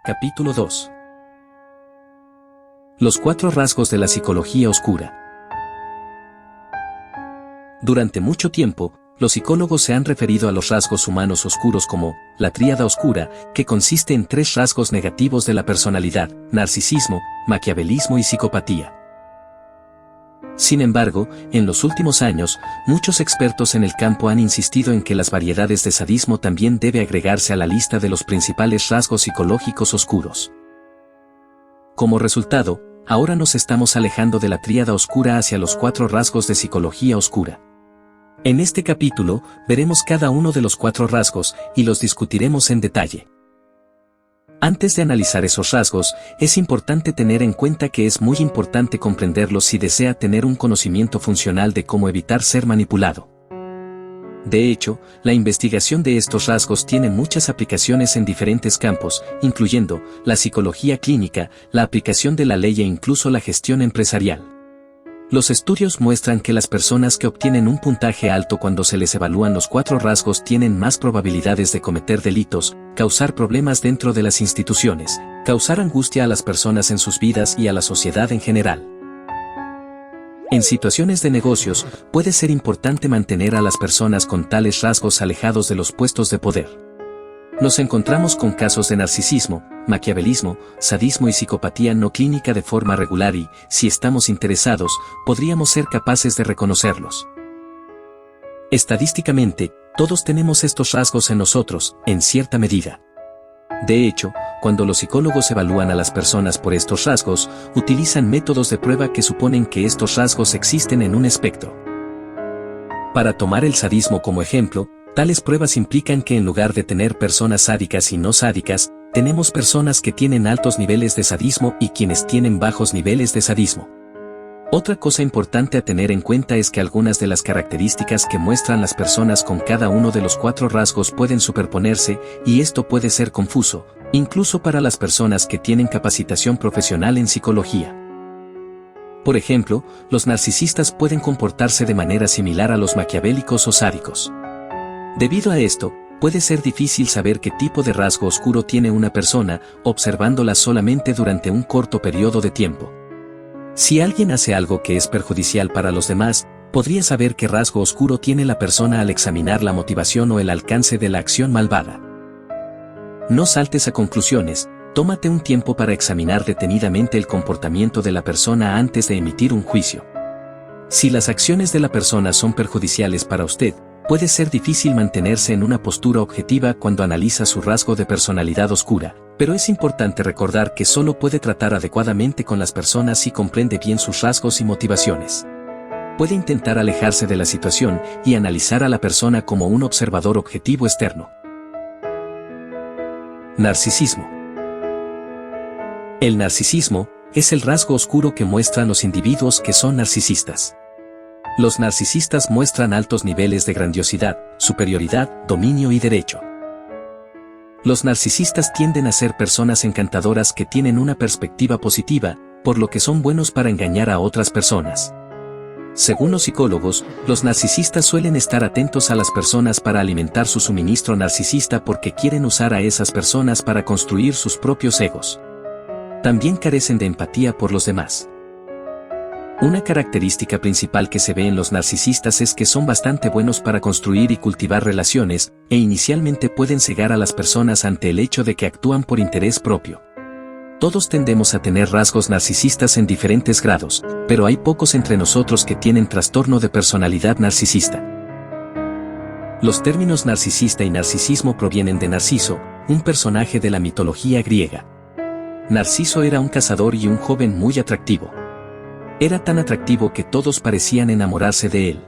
Capítulo 2. Los 4 rasgos de la psicología oscura. Durante mucho tiempo, los psicólogos se han referido a los rasgos humanos oscuros como la tríada oscura, que consiste en 3 rasgos negativos de la personalidad: narcisismo, maquiavelismo y psicopatía. Sin embargo, en los últimos años, muchos expertos en el campo han insistido en que las variedades de sadismo también debe agregarse a la lista de los principales rasgos psicológicos oscuros. Como resultado, ahora nos estamos alejando de la tríada oscura hacia los 4 rasgos de psicología oscura. En este capítulo, veremos cada uno de los 4 rasgos y los discutiremos en detalle. Antes de analizar esos rasgos, es importante tener en cuenta que es muy importante comprenderlos si desea tener un conocimiento funcional de cómo evitar ser manipulado. De hecho, la investigación de estos rasgos tiene muchas aplicaciones en diferentes campos, incluyendo la psicología clínica, la aplicación de la ley e incluso la gestión empresarial. Los estudios muestran que las personas que obtienen un puntaje alto cuando se les evalúan los 4 rasgos tienen más probabilidades de cometer delitos, causar problemas dentro de las instituciones, causar angustia a las personas en sus vidas y a la sociedad en general. En situaciones de negocios, puede ser importante mantener a las personas con tales rasgos alejados de los puestos de poder. Nos encontramos con casos de narcisismo, maquiavelismo, sadismo y psicopatía no clínica de forma regular y, si estamos interesados, podríamos ser capaces de reconocerlos. Estadísticamente, todos tenemos estos rasgos en nosotros, en cierta medida. De hecho, cuando los psicólogos evalúan a las personas por estos rasgos, utilizan métodos de prueba que suponen que estos rasgos existen en un espectro. Para tomar el sadismo como ejemplo, tales pruebas implican que en lugar de tener personas sádicas y no sádicas, tenemos personas que tienen altos niveles de sadismo y quienes tienen bajos niveles de sadismo. Otra cosa importante a tener en cuenta es que algunas de las características que muestran las personas con cada uno de los 4 rasgos pueden superponerse, y esto puede ser confuso, incluso para las personas que tienen capacitación profesional en psicología. Por ejemplo, los narcisistas pueden comportarse de manera similar a los maquiavélicos o sádicos. Debido a esto, puede ser difícil saber qué tipo de rasgo oscuro tiene una persona, observándola solamente durante un corto periodo de tiempo. Si alguien hace algo que es perjudicial para los demás, podría saber qué rasgo oscuro tiene la persona al examinar la motivación o el alcance de la acción malvada. No saltes a conclusiones, tómate un tiempo para examinar detenidamente el comportamiento de la persona antes de emitir un juicio. Si las acciones de la persona son perjudiciales para usted, puede ser difícil mantenerse en una postura objetiva cuando analiza su rasgo de personalidad oscura, pero es importante recordar que solo puede tratar adecuadamente con las personas si comprende bien sus rasgos y motivaciones. Puede intentar alejarse de la situación y analizar a la persona como un observador objetivo externo. Narcisismo. El narcisismo es el rasgo oscuro que muestran los individuos que son narcisistas. Los narcisistas muestran altos niveles de grandiosidad, superioridad, dominio y derecho. Los narcisistas tienden a ser personas encantadoras que tienen una perspectiva positiva, por lo que son buenos para engañar a otras personas. Según los psicólogos, los narcisistas suelen estar atentos a las personas para alimentar su suministro narcisista porque quieren usar a esas personas para construir sus propios egos. También carecen de empatía por los demás. Una característica principal que se ve en los narcisistas es que son bastante buenos para construir y cultivar relaciones, e inicialmente pueden cegar a las personas ante el hecho de que actúan por interés propio. Todos tendemos a tener rasgos narcisistas en diferentes grados, pero hay pocos entre nosotros que tienen trastorno de personalidad narcisista. Los términos narcisista y narcisismo provienen de Narciso, un personaje de la mitología griega. Narciso era un cazador y un joven muy atractivo. Era tan atractivo que todos parecían enamorarse de él.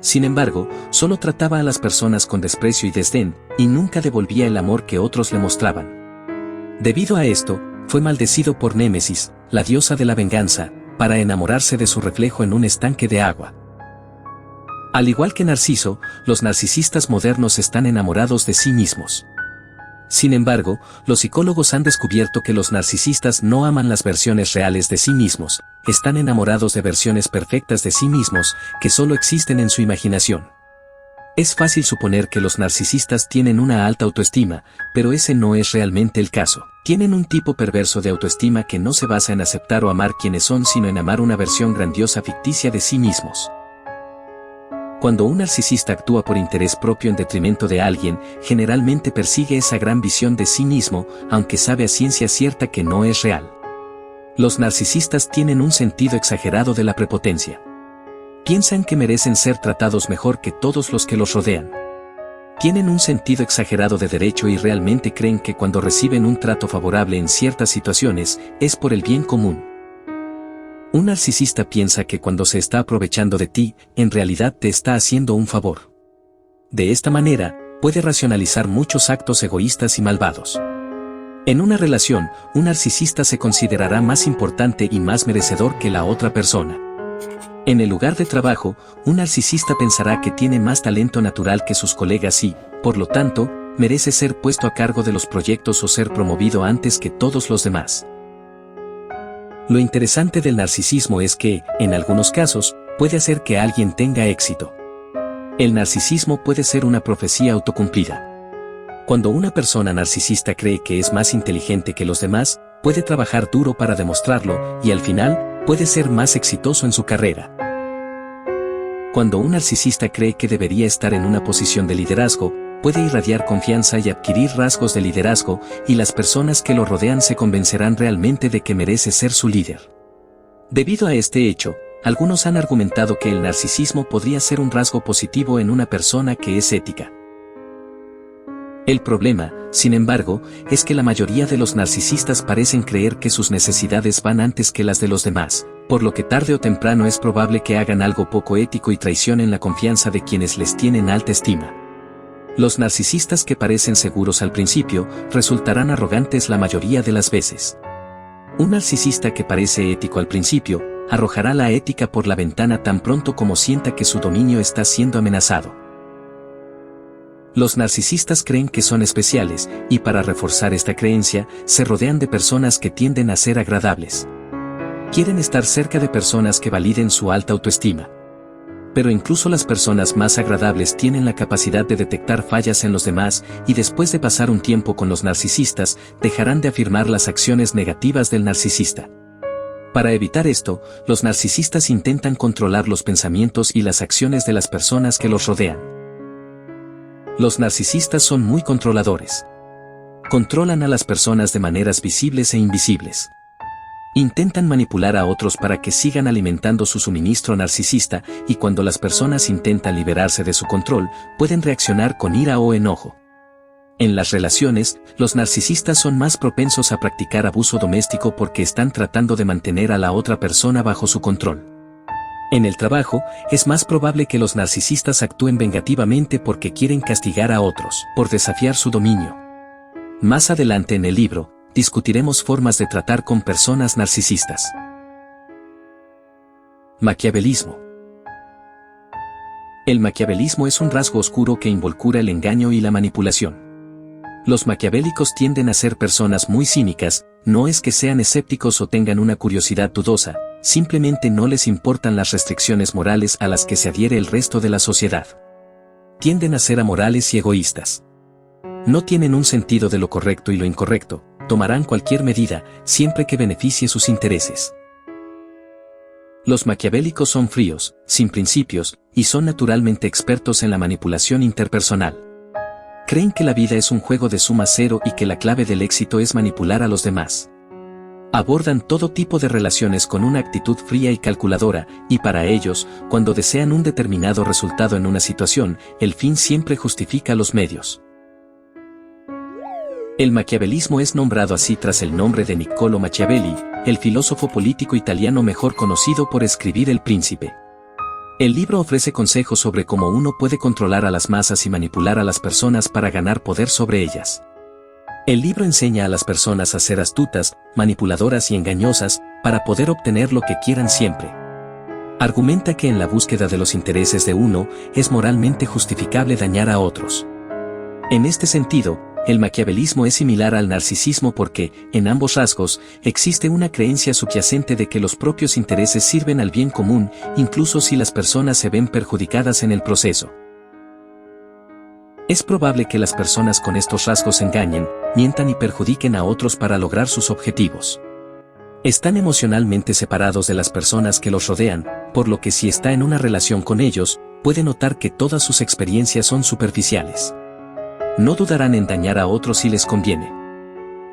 Sin embargo, solo trataba a las personas con desprecio y desdén, y nunca devolvía el amor que otros le mostraban. Debido a esto, fue maldecido por Némesis, la diosa de la venganza, para enamorarse de su reflejo en un estanque de agua. Al igual que Narciso, los narcisistas modernos están enamorados de sí mismos. Sin embargo, los psicólogos han descubierto que los narcisistas no aman las versiones reales de sí mismos, están enamorados de versiones perfectas de sí mismos, que solo existen en su imaginación. Es fácil suponer que los narcisistas tienen una alta autoestima, pero ese no es realmente el caso. Tienen un tipo perverso de autoestima que no se basa en aceptar o amar quienes son, sino en amar una versión grandiosa ficticia de sí mismos. Cuando un narcisista actúa por interés propio en detrimento de alguien, generalmente persigue esa gran visión de sí mismo, aunque sabe a ciencia cierta que no es real. Los narcisistas tienen un sentido exagerado de la prepotencia. Piensan que merecen ser tratados mejor que todos los que los rodean. Tienen un sentido exagerado de derecho y realmente creen que cuando reciben un trato favorable en ciertas situaciones, es por el bien común. Un narcisista piensa que cuando se está aprovechando de ti, en realidad te está haciendo un favor. De esta manera, puede racionalizar muchos actos egoístas y malvados. En una relación, un narcisista se considerará más importante y más merecedor que la otra persona. En el lugar de trabajo, un narcisista pensará que tiene más talento natural que sus colegas y, por lo tanto, merece ser puesto a cargo de los proyectos o ser promovido antes que todos los demás. Lo interesante del narcisismo es que, en algunos casos, puede hacer que alguien tenga éxito. El narcisismo puede ser una profecía autocumplida. Cuando una persona narcisista cree que es más inteligente que los demás, puede trabajar duro para demostrarlo y al final, puede ser más exitoso en su carrera. Cuando un narcisista cree que debería estar en una posición de liderazgo, puede irradiar confianza y adquirir rasgos de liderazgo, y las personas que lo rodean se convencerán realmente de que merece ser su líder. Debido a este hecho, algunos han argumentado que el narcisismo podría ser un rasgo positivo en una persona que es ética. El problema, sin embargo, es que la mayoría de los narcisistas parecen creer que sus necesidades van antes que las de los demás, por lo que tarde o temprano es probable que hagan algo poco ético y traicionen la confianza de quienes les tienen alta estima. Los narcisistas que parecen seguros al principio, resultarán arrogantes la mayoría de las veces. Un narcisista que parece ético al principio, arrojará la ética por la ventana tan pronto como sienta que su dominio está siendo amenazado. Los narcisistas creen que son especiales, y para reforzar esta creencia, se rodean de personas que tienden a ser agradables. Quieren estar cerca de personas que validen su alta autoestima. Pero incluso las personas más agradables tienen la capacidad de detectar fallas en los demás, y después de pasar un tiempo con los narcisistas, dejarán de afirmar las acciones negativas del narcisista. Para evitar esto, los narcisistas intentan controlar los pensamientos y las acciones de las personas que los rodean. Los narcisistas son muy controladores. Controlan a las personas de maneras visibles e invisibles. Intentan manipular a otros para que sigan alimentando su suministro narcisista, y cuando las personas intentan liberarse de su control, pueden reaccionar con ira o enojo. En las relaciones, los narcisistas son más propensos a practicar abuso doméstico porque están tratando de mantener a la otra persona bajo su control. En el trabajo, es más probable que los narcisistas actúen vengativamente porque quieren castigar a otros, por desafiar su dominio. Más adelante en el libro, discutiremos formas de tratar con personas narcisistas. Maquiavelismo. El maquiavelismo es un rasgo oscuro que involucra el engaño y la manipulación. Los maquiavélicos tienden a ser personas muy cínicas, no es que sean escépticos o tengan una curiosidad dudosa, simplemente no les importan las restricciones morales a las que se adhiere el resto de la sociedad. Tienden a ser amorales y egoístas. No tienen un sentido de lo correcto y lo incorrecto, tomarán cualquier medida, siempre que beneficie sus intereses. Los maquiavélicos son fríos, sin principios, y son naturalmente expertos en la manipulación interpersonal. Creen que la vida es un juego de suma cero y que la clave del éxito es manipular a los demás. Abordan todo tipo de relaciones con una actitud fría y calculadora, y para ellos, cuando desean un determinado resultado en una situación, el fin siempre justifica los medios. El maquiavelismo es nombrado así tras el nombre de Niccolò Machiavelli, el filósofo político italiano mejor conocido por escribir El Príncipe. El libro ofrece consejos sobre cómo uno puede controlar a las masas y manipular a las personas para ganar poder sobre ellas. El libro enseña a las personas a ser astutas, manipuladoras y engañosas, para poder obtener lo que quieran siempre. Argumenta que en la búsqueda de los intereses de uno, es moralmente justificable dañar a otros. En este sentido, el maquiavelismo es similar al narcisismo porque, en ambos rasgos, existe una creencia subyacente de que los propios intereses sirven al bien común, incluso si las personas se ven perjudicadas en el proceso. Es probable que las personas con estos rasgos engañen, mientan y perjudiquen a otros para lograr sus objetivos. Están emocionalmente separados de las personas que los rodean, por lo que si está en una relación con ellos, puede notar que todas sus experiencias son superficiales. No dudarán en dañar a otros si les conviene.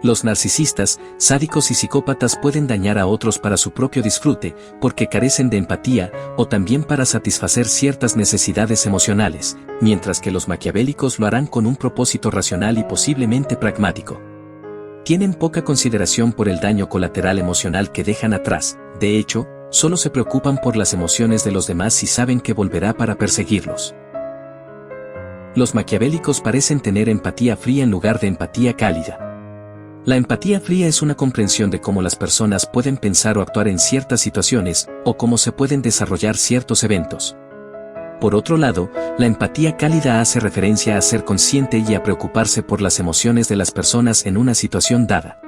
Los narcisistas, sádicos y psicópatas pueden dañar a otros para su propio disfrute, porque carecen de empatía, o también para satisfacer ciertas necesidades emocionales, mientras que los maquiavélicos lo harán con un propósito racional y posiblemente pragmático. Tienen poca consideración por el daño colateral emocional que dejan atrás, de hecho, solo se preocupan por las emociones de los demás y saben que volverá para perseguirlos. Los maquiavélicos parecen tener empatía fría en lugar de empatía cálida. La empatía fría es una comprensión de cómo las personas pueden pensar o actuar en ciertas situaciones, o cómo se pueden desarrollar ciertos eventos. Por otro lado, la empatía cálida hace referencia a ser consciente y a preocuparse por las emociones de las personas en una situación dada.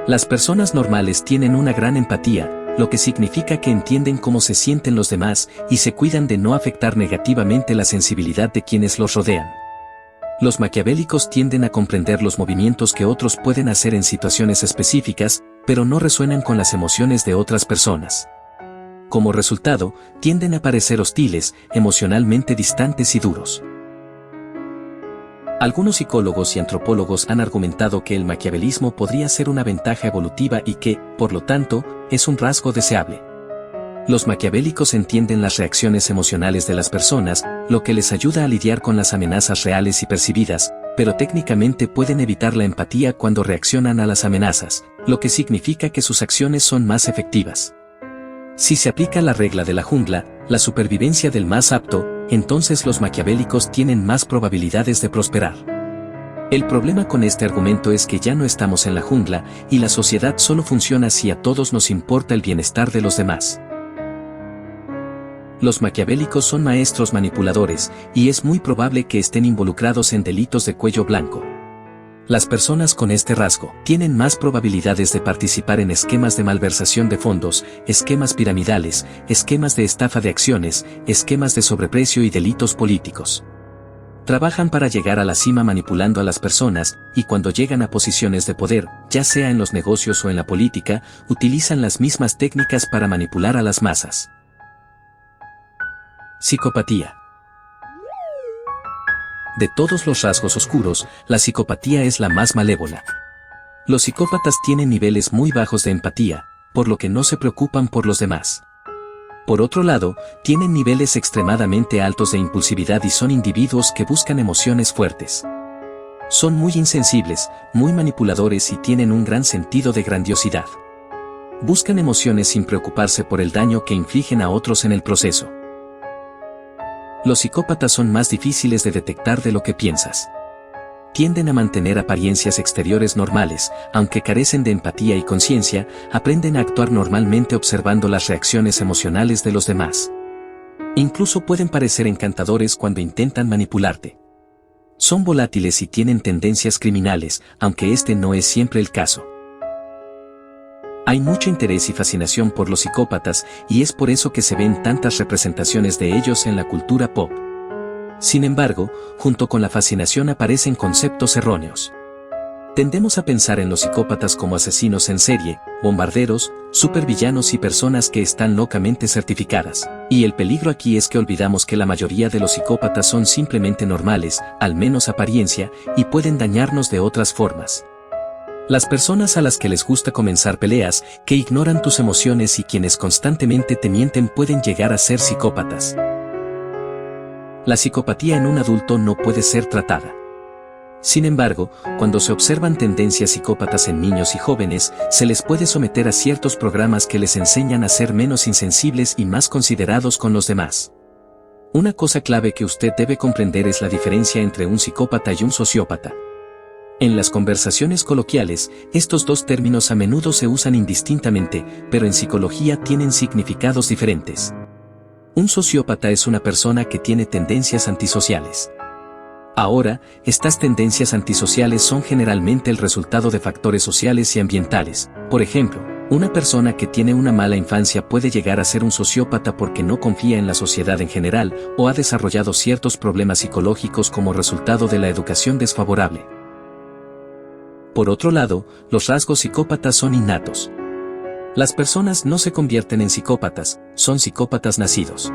Las personas normales tienen una gran empatía, lo que significa que entienden cómo se sienten los demás y se cuidan de no afectar negativamente la sensibilidad de quienes los rodean. Los maquiavélicos tienden a comprender los movimientos que otros pueden hacer en situaciones específicas, pero no resuenan con las emociones de otras personas. Como resultado, tienden a parecer hostiles, emocionalmente distantes y duros. Algunos psicólogos y antropólogos han argumentado que el maquiavelismo podría ser una ventaja evolutiva y que, por lo tanto, es un rasgo deseable. Los maquiavélicos entienden las reacciones emocionales de las personas, lo que les ayuda a lidiar con las amenazas reales y percibidas, pero técnicamente pueden evitar la empatía cuando reaccionan a las amenazas, lo que significa que sus acciones son más efectivas. Si se aplica la regla de la jungla, la supervivencia del más apto, entonces los maquiavélicos tienen más probabilidades de prosperar. El problema con este argumento es que ya no estamos en la jungla, y la sociedad solo funciona si a todos nos importa el bienestar de los demás. Los maquiavélicos son maestros manipuladores, y es muy probable que estén involucrados en delitos de cuello blanco. Las personas con este rasgo tienen más probabilidades de participar en esquemas de malversación de fondos, esquemas piramidales, esquemas de estafa de acciones, esquemas de sobreprecio y delitos políticos. Trabajan para llegar a la cima manipulando a las personas, y cuando llegan a posiciones de poder, ya sea en los negocios o en la política, utilizan las mismas técnicas para manipular a las masas. Psicopatía. De todos los rasgos oscuros, la psicopatía es la más malévola. Los psicópatas tienen niveles muy bajos de empatía, por lo que no se preocupan por los demás. Por otro lado, tienen niveles extremadamente altos de impulsividad y son individuos que buscan emociones fuertes. Son muy insensibles, muy manipuladores y tienen un gran sentido de grandiosidad. Buscan emociones sin preocuparse por el daño que infligen a otros en el proceso. Los psicópatas son más difíciles de detectar de lo que piensas. Tienden a mantener apariencias exteriores normales, aunque carecen de empatía y conciencia, aprenden a actuar normalmente observando las reacciones emocionales de los demás. Incluso pueden parecer encantadores cuando intentan manipularte. Son volátiles y tienen tendencias criminales, aunque este no es siempre el caso. Hay mucho interés y fascinación por los psicópatas, y es por eso que se ven tantas representaciones de ellos en la cultura pop. Sin embargo, junto con la fascinación aparecen conceptos erróneos. Tendemos a pensar en los psicópatas como asesinos en serie, bombarderos, supervillanos y personas que están locamente certificadas. Y el peligro aquí es que olvidamos que la mayoría de los psicópatas son simplemente normales, al menos apariencia, y pueden dañarnos de otras formas. Las personas a las que les gusta comenzar peleas, que ignoran tus emociones y quienes constantemente te mienten pueden llegar a ser psicópatas. La psicopatía en un adulto no puede ser tratada. Sin embargo, cuando se observan tendencias psicópatas en niños y jóvenes, se les puede someter a ciertos programas que les enseñan a ser menos insensibles y más considerados con los demás. Una cosa clave que usted debe comprender es la diferencia entre un psicópata y un sociópata. En las conversaciones coloquiales, estos dos términos a menudo se usan indistintamente, pero en psicología tienen significados diferentes. Un sociópata es una persona que tiene tendencias antisociales. Ahora, estas tendencias antisociales son generalmente el resultado de factores sociales y ambientales, por ejemplo, Una persona que tiene una mala infancia puede llegar a ser un sociópata porque no confía en la sociedad en general o ha desarrollado ciertos problemas psicológicos como resultado de la educación desfavorable. Por otro lado, los rasgos psicópatas son innatos. Las personas no se convierten en psicópatas, son psicópatas nacidos.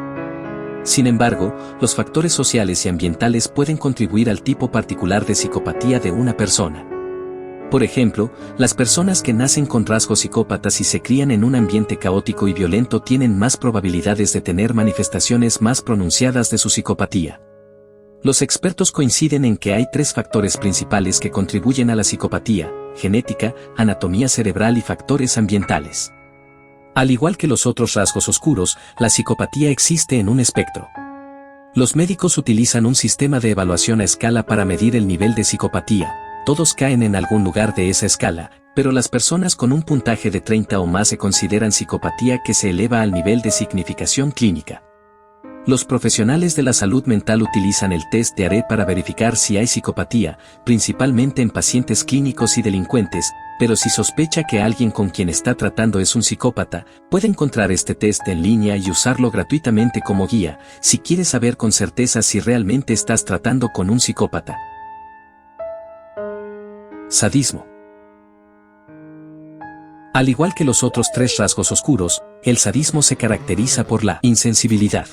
Sin embargo, los factores sociales y ambientales pueden contribuir al tipo particular de psicopatía de una persona. Por ejemplo, las personas que nacen con rasgos psicópatas y se crían en un ambiente caótico y violento tienen más probabilidades de tener manifestaciones más pronunciadas de su psicopatía. Los expertos coinciden en que hay 3 factores principales que contribuyen a la psicopatía: genética, anatomía cerebral y factores ambientales. Al igual que los otros rasgos oscuros, la psicopatía existe en un espectro. Los médicos utilizan un sistema de evaluación a escala para medir el nivel de psicopatía. Todos caen en algún lugar de esa escala, pero las personas con un puntaje de 30 o más se consideran psicopatía que se eleva al nivel de significación clínica. Los profesionales de la salud mental utilizan el test de ARE para verificar si hay psicopatía, principalmente en pacientes clínicos y delincuentes, pero si sospecha que alguien con quien está tratando es un psicópata, puede encontrar este test en línea y usarlo gratuitamente como guía, si quieres saber con certeza si realmente estás tratando con un psicópata. Sadismo. Al igual que los otros 3 rasgos oscuros, el sadismo se caracteriza por la insensibilidad.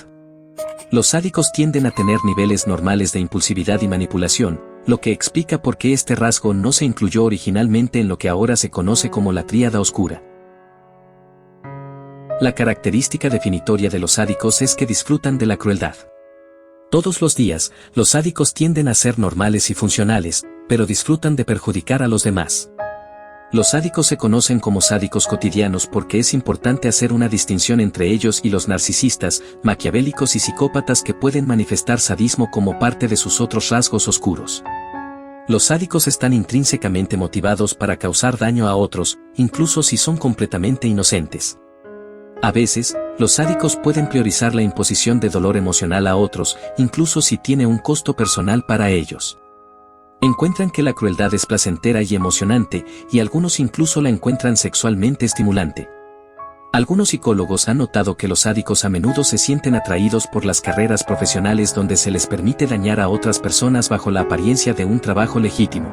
Los sádicos tienden a tener niveles normales de impulsividad y manipulación, lo que explica por qué este rasgo no se incluyó originalmente en lo que ahora se conoce como la tríada oscura. La característica definitoria de los sádicos es que disfrutan de la crueldad. Todos los días, los sádicos tienden a ser normales y funcionales, pero disfrutan de perjudicar a los demás. Los sádicos se conocen como sádicos cotidianos porque es importante hacer una distinción entre ellos y los narcisistas, maquiavélicos y psicópatas que pueden manifestar sadismo como parte de sus otros rasgos oscuros. Los sádicos están intrínsecamente motivados para causar daño a otros, incluso si son completamente inocentes. A veces, los sádicos pueden priorizar la imposición de dolor emocional a otros, incluso si tiene un costo personal para ellos. Encuentran que la crueldad es placentera y emocionante, y algunos incluso la encuentran sexualmente estimulante. Algunos psicólogos han notado que los sádicos a menudo se sienten atraídos por las carreras profesionales donde se les permite dañar a otras personas bajo la apariencia de un trabajo legítimo.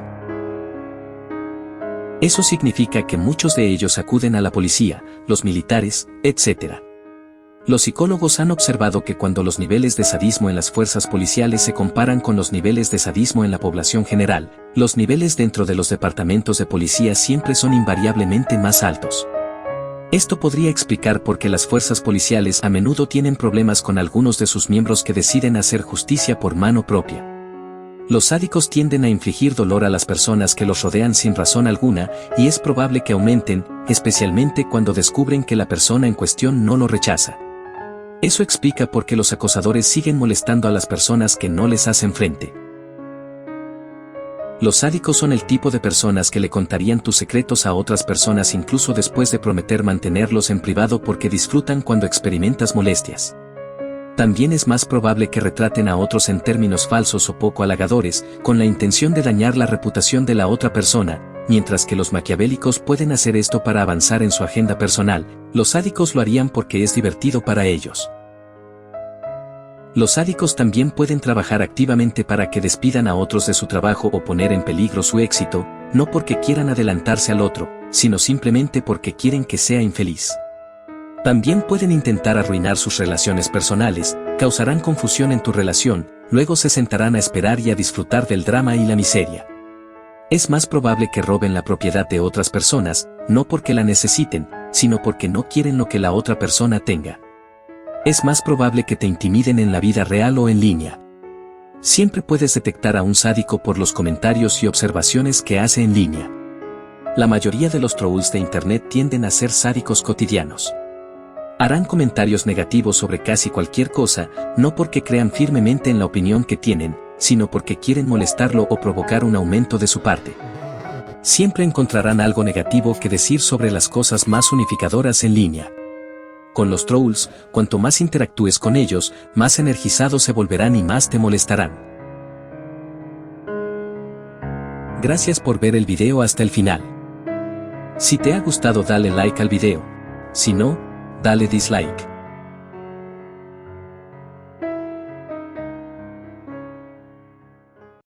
Eso significa que muchos de ellos acuden a la policía, los militares, etc. Los psicólogos han observado que cuando los niveles de sadismo en las fuerzas policiales se comparan con los niveles de sadismo en la población general, los niveles dentro de los departamentos de policía siempre son invariablemente más altos. Esto podría explicar por qué las fuerzas policiales a menudo tienen problemas con algunos de sus miembros que deciden hacer justicia por mano propia. Los sádicos tienden a infligir dolor a las personas que los rodean sin razón alguna, y es probable que aumenten, especialmente cuando descubren que la persona en cuestión no lo rechaza. Eso explica por qué los acosadores siguen molestando a las personas que no les hacen frente. Los sádicos son el tipo de personas que le contarían tus secretos a otras personas incluso después de prometer mantenerlos en privado porque disfrutan cuando experimentas molestias. También es más probable que retraten a otros en términos falsos o poco halagadores, con la intención de dañar la reputación de la otra persona, mientras que los maquiavélicos pueden hacer esto para avanzar en su agenda personal, los sádicos lo harían porque es divertido para ellos. Los sádicos también pueden trabajar activamente para que despidan a otros de su trabajo o poner en peligro su éxito, no porque quieran adelantarse al otro, sino simplemente porque quieren que sea infeliz. También pueden intentar arruinar sus relaciones personales, causarán confusión en tu relación, luego se sentarán a esperar y a disfrutar del drama y la miseria. Es más probable que roben la propiedad de otras personas, no porque la necesiten, sino porque no quieren lo que la otra persona tenga. Es más probable que te intimiden en la vida real o en línea. Siempre puedes detectar a un sádico por los comentarios y observaciones que hace en línea. La mayoría de los trolls de internet tienden a ser sádicos cotidianos. Harán comentarios negativos sobre casi cualquier cosa, no porque crean firmemente en la opinión que tienen, sino porque quieren molestarlo o provocar un aumento de su parte. Siempre encontrarán algo negativo que decir sobre las cosas más unificadoras en línea. Con los trolls, cuanto más interactúes con ellos, más energizados se volverán y más te molestarán. Gracias por ver el video hasta el final. Si te ha gustado dale like al video. Si no, dale dislike.